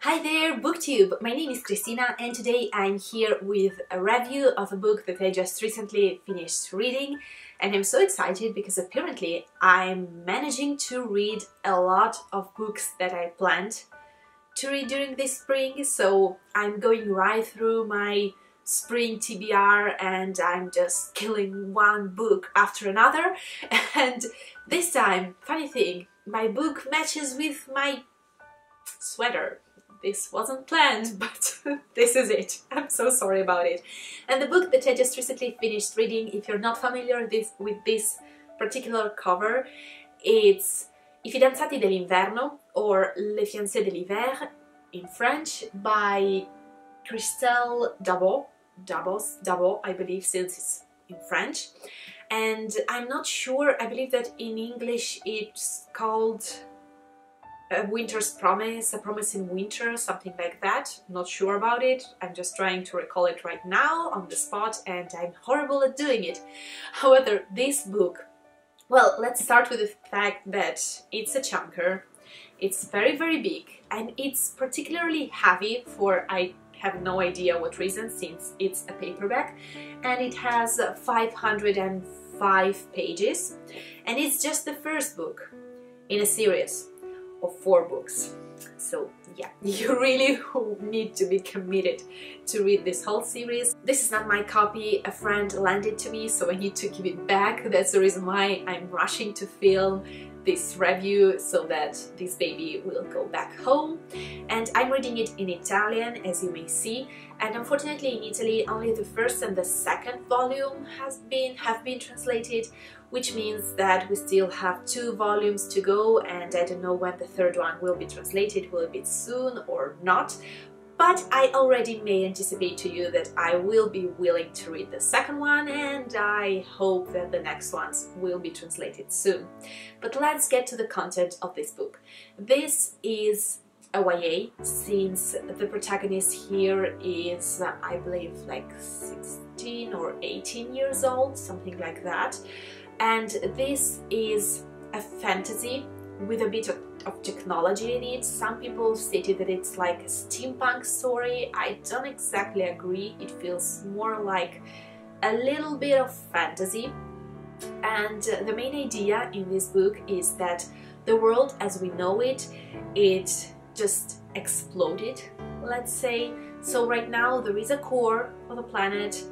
Hi there, BookTube! My name is Christina and today I'm here with a review of a book that I just recently finished reading, and I'm so excited because apparently I'm managing to read a lot of books that I planned to read during this spring, so I'm going right through my spring TBR and I'm just killing one book after another. And this time, funny thing, my book matches with my sweater. This wasn't planned, but this is it. I'm so sorry about it. And the book that I just recently finished reading, if you're not familiar with this particular cover, it's I fidanzati dell'inverno, or Les fiancés de l'hiver in French, by Christelle Dabos, I believe, since it's in French. And I'm not sure, I believe that in English it's called A Winter's Promise, A Promise in Winter, something like that. Not sure about it. I'm just trying to recall it right now on the spot and I'm horrible at doing it. However, this book, well, let's start with the fact that it's a chunker. It's very, very big and it's particularly heavy for I have no idea what reason, since it's a paperback, and it has 505 pages and it's just the first book in a series of 4 books. So yeah, you really need to be committed to read this whole series. This is not my copy, a friend lent it to me, so I need to give it back. That's the reason why I'm rushing to film this review, so that this baby will go back home. And I'm reading it in Italian, as you may see, and unfortunately in Italy only the first and the second volume have been translated, which means that we still have 2 volumes to go, and I don't know when the third one will be translated, will it be soon or not. But I already may anticipate to you that I will be willing to read the second one, and I hope that the next ones will be translated soon. But let's get to the content of this book. This is a YA, since the protagonist here is, I believe, like 16 or 18 years old, something like that. And this is a fantasy with a bit of technology in it. Some people stated that it's like a steampunk story. I don't exactly agree. It feels more like a little bit of fantasy. And the main idea in this book is that the world as we know it just exploded, let's say. So right now there is a core of the planet,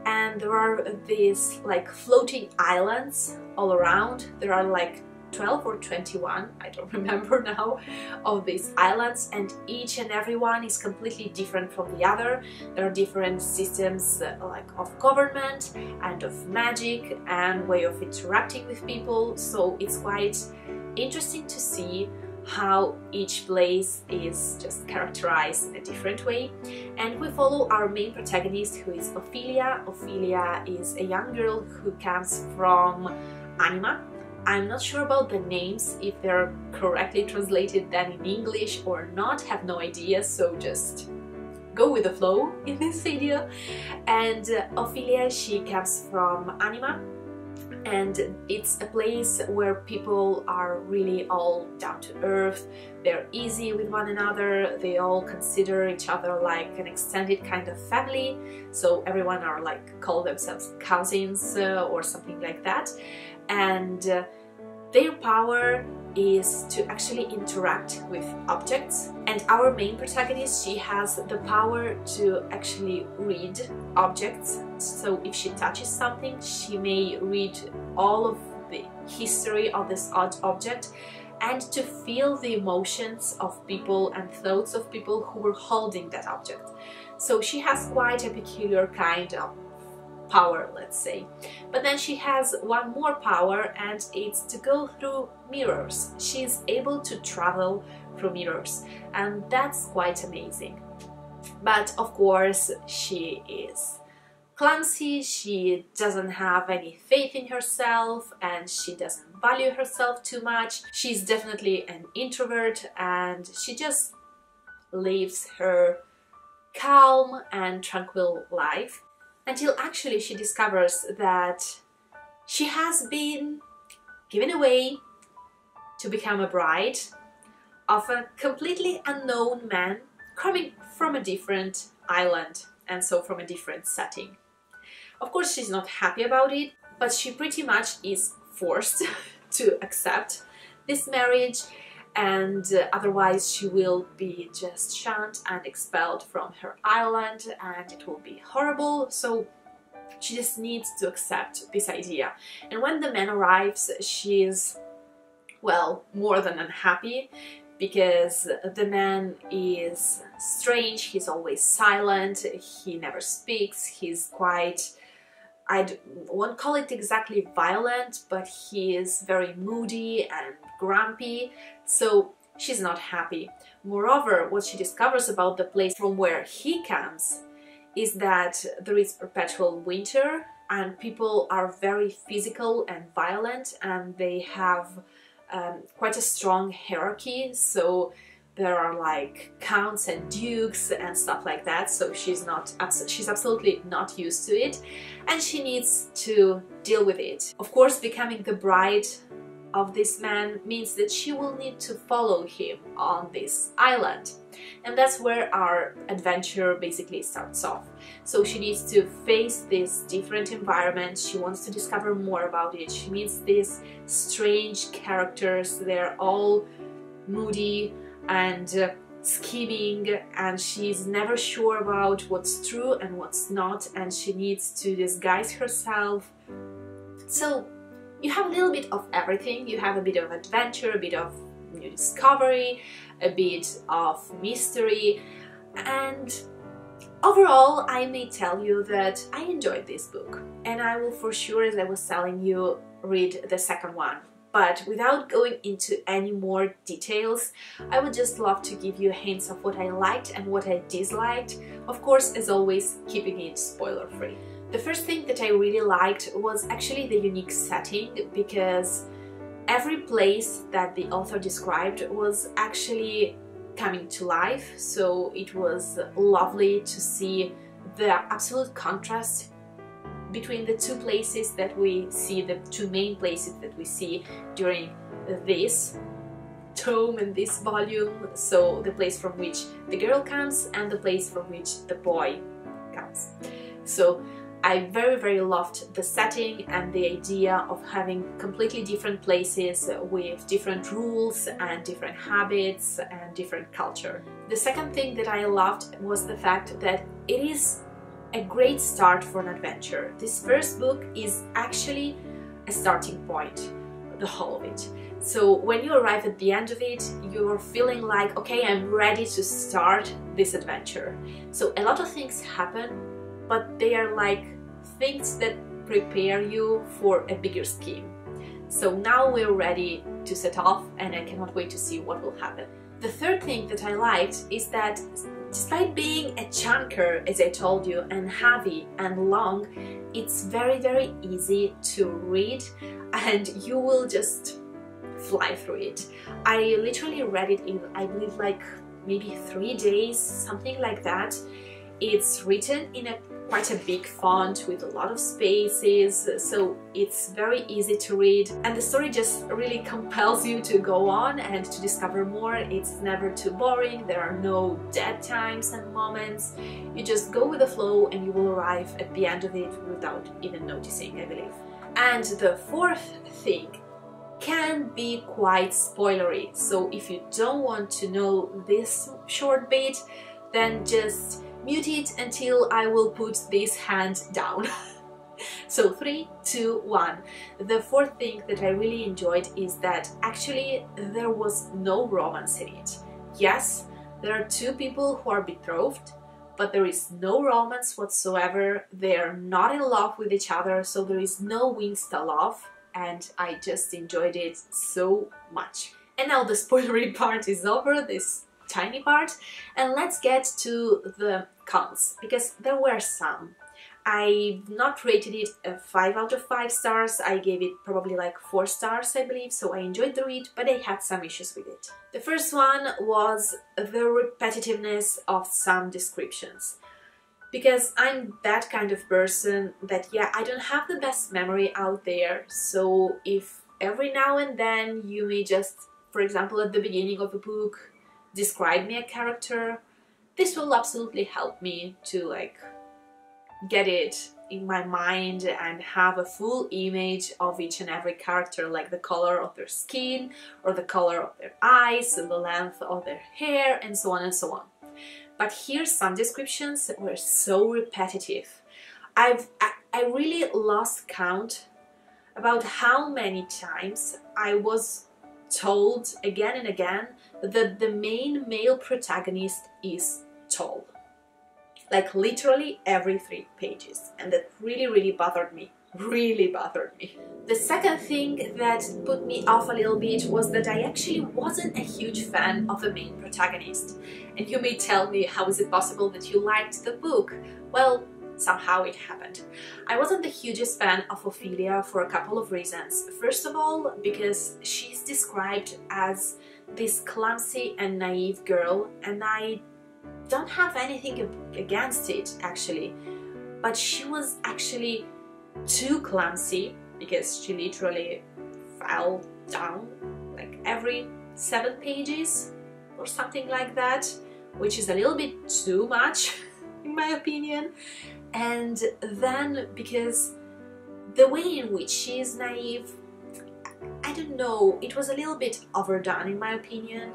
and there are these like floating islands all around. There are like 12 or 21, I don't remember now, of these islands, and each and every one is completely different from the other. There are different systems like of government and of magic and way of interacting with people, so it's quite interesting to see how each place is just characterized in a different way. And we follow our main protagonist, who is Ophelia. Ophelia is a young girl who comes from Anima. I'm not sure about the names, if they're correctly translated then in English or not, have no idea, so just go with the flow in this video. And Ophelia, she comes from Anima, and it's a place where people are really all down to earth, they're easy with one another, they all consider each other like an extended kind of family, so everyone are like, call themselves cousins or something like that. And their power is to actually interact with objects, and our main protagonist, she has the power to actually read objects. So if she touches something, she may read all of the history of this object and to feel the emotions of people and thoughts of people who were holding that object. So she has quite a peculiar kind of power, let's say. But then she has one more power, and it's to go through mirrors. She's able to travel through mirrors, and that's quite amazing. But of course she is clumsy, she doesn't have any faith in herself, and she doesn't value herself too much. She's definitely an introvert, and she just lives her calm and tranquil life, until actually she discovers that she has been given away to become a bride of a completely unknown man coming from a different island and so from a different setting. Of course, she's not happy about it, but she pretty much is forced to accept this marriage, and otherwise she will be just shunned and expelled from her island and it will be horrible. So she just needs to accept this idea. And when the man arrives, she is, well, more than unhappy, because the man is strange, he's always silent, he never speaks, he's quite, I won't call it exactly violent, but he is very moody and grumpy, so she's not happy. Moreover, what she discovers about the place from where he comes is that there is perpetual winter and people are very physical and violent, and they have quite a strong hierarchy, so there are like counts and dukes and stuff like that, so she's absolutely not used to it, and she needs to deal with it. Of course, becoming the bride of this man means that she will need to follow him on this island, and that's where our adventure basically starts off. So she needs to face this different environment, she wants to discover more about it, she meets these strange characters, they're all moody and scheming, and she's never sure about what's true and what's not, and she needs to disguise herself. So you have a little bit of everything. You have a bit of adventure, a bit of new discovery, a bit of mystery, and overall I may tell you that I enjoyed this book, and I will for sure, as I was telling you, read the second one. But without going into any more details, I would just love to give you hints of what I liked and what I disliked, of course, as always, keeping it spoiler-free. The first thing that I really liked was actually the unique setting, because every place that the author described was actually coming to life, so it was lovely to see the absolute contrast between the two places that we see, the two main places that we see during this tome and this volume. So the place from which the girl comes and the place from which the boy comes. So I very loved the setting and the idea of having completely different places with different rules and different habits and different culture. The second thing that I loved was the fact that it is a great start for an adventure. This first book is actually a starting point, the whole of it. So when you arrive at the end of it, you're feeling like, okay, I'm ready to start this adventure. So a lot of things happen, but they are like things that prepare you for a bigger scheme. So now we're ready to set off, and I cannot wait to see what will happen. The third thing that I liked is that despite being a chunker, as I told you, and heavy and long, it's very easy to read and you will just fly through it. I literally read it in, I believe, like maybe 3 days, something like that. It's written in quite a big font with a lot of spaces, so it's very easy to read, and the story just really compels you to go on and to discover more. It's never too boring, there are no dead times and moments. You just go with the flow and you will arrive at the end of it without even noticing, I believe. And the fourth thing can be quite spoilery, so if you don't want to know this short bit, then just mute it until I will put this hand down. So 3, 2, 1. The fourth thing that I really enjoyed is that actually there was no romance in it. Yes, there are two people who are betrothed, but there is no romance whatsoever. They are not in love with each other, so there is no Insta love, and I just enjoyed it so much. And now the spoilery part is over, this tiny part, and let's get to the cons, because there were some. I've not rated it a 5 out of 5 stars, I gave it probably like 4 stars, I believe, so I enjoyed the read, but I had some issues with it. The first one was the repetitiveness of some descriptions, because I'm that kind of person that, yeah, I don't have the best memory out there, so if every now and then you may just, for example, at the beginning of a book, describe me a character, this will absolutely help me to like get it in my mind and have a full image of each and every character, like the color of their skin or the color of their eyes and the length of their hair and so on and so on. But here some descriptions were so repetitive. I really lost count about how many times I was told again and again that the main male protagonist is tall. Like literally every 3 pages, and that really bothered me. The second thing that put me off a little bit was that I actually wasn't a huge fan of the main protagonist. And you may tell me, how is it possible that you liked the book? Well, somehow it happened. I wasn't the hugest fan of Ophelia for a couple of reasons. First of all, because she's described as this clumsy and naive girl, and I don't have anything against it actually, but she was actually too clumsy because she literally fell down like every 7 pages or something like that, which is a little bit too much in my opinion. And then because the way in which she is naive, I don't know, it was a little bit overdone in my opinion.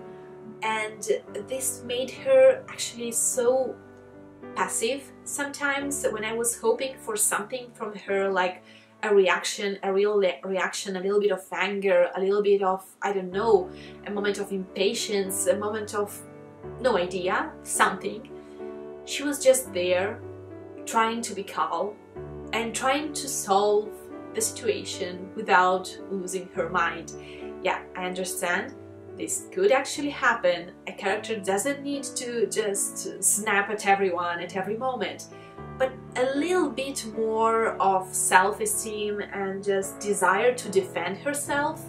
And this made her actually so passive sometimes when I was hoping for something from her, like a reaction, a real reaction, a little bit of anger, a little bit of, I don't know, a moment of impatience, a moment of no idea, something. She was just there trying to be calm and trying to solve the situation without losing her mind. Yeah, I understand. This could actually happen. A character doesn't need to just snap at everyone at every moment, but a little bit more of self-esteem and just desire to defend herself,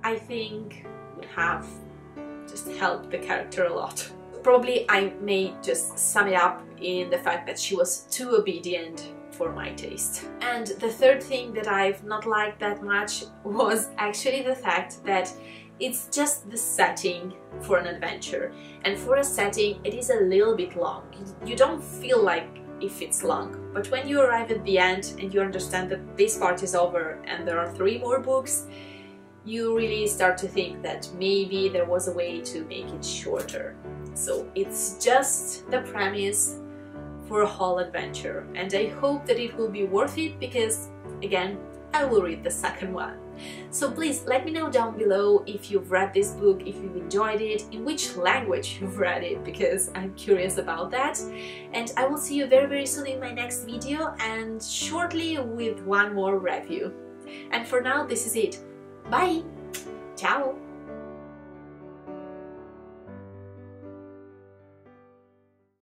I think would have just helped the character a lot. Probably I may just sum it up in the fact that she was too obedient for my taste. And the third thing that I've not liked that much was actually the fact that it's just the setting for an adventure, and for a setting it is a little bit long. You don't feel like if it's long, but when you arrive at the end and you understand that this part is over and there are 3 more books, you really start to think that maybe there was a way to make it shorter. So it's just the premise for a whole adventure, and I hope that it will be worth it because, again, I will read the second one. So please let me know down below if you've read this book, if you've enjoyed it, in which language you've read it, because I'm curious about that. And I will see you very soon in my next video, and shortly with one more review. And for now, this is it. Bye!